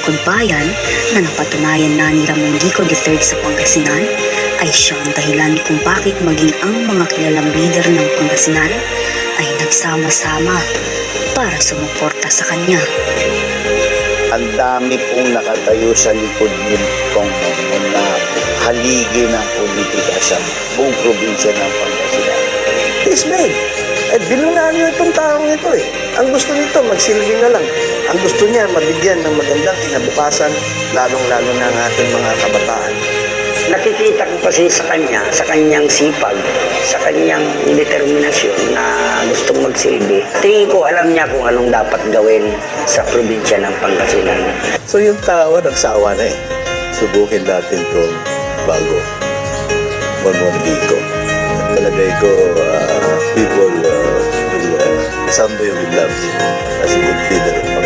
lingkod bayan na napatunayan na ni Ramon Gico III sa Pangasinan ay siyang dahilan kung bakit maging ang mga kilalang leader ng Pangasinan ay nagsama-sama para sumuporta sa kanya. Ang dami pong nakatayo sa likod nitong na haligi ng politika sa buong probinsya ng Pangasinan. It's made. Binunahan niyo itong taong ito eh. Ang gusto nito, magsilbi na lang. Ang gusto niya, mabigyan ng magandang kinabukasan, lalong-lalo na ang ating mga kabataan. Nakikita ko kasi sa kanya, sa kanyang sipag, sa kanyang determinasyon na gustong magsilbi. Tingin ko alam niya kung anong dapat gawin sa probinsya ng Pangasinan. So yung tao nagsawa na eh. Subukin natin itong bago. Ramon Gico. Palagay ko, people will someday will love him as a good leader.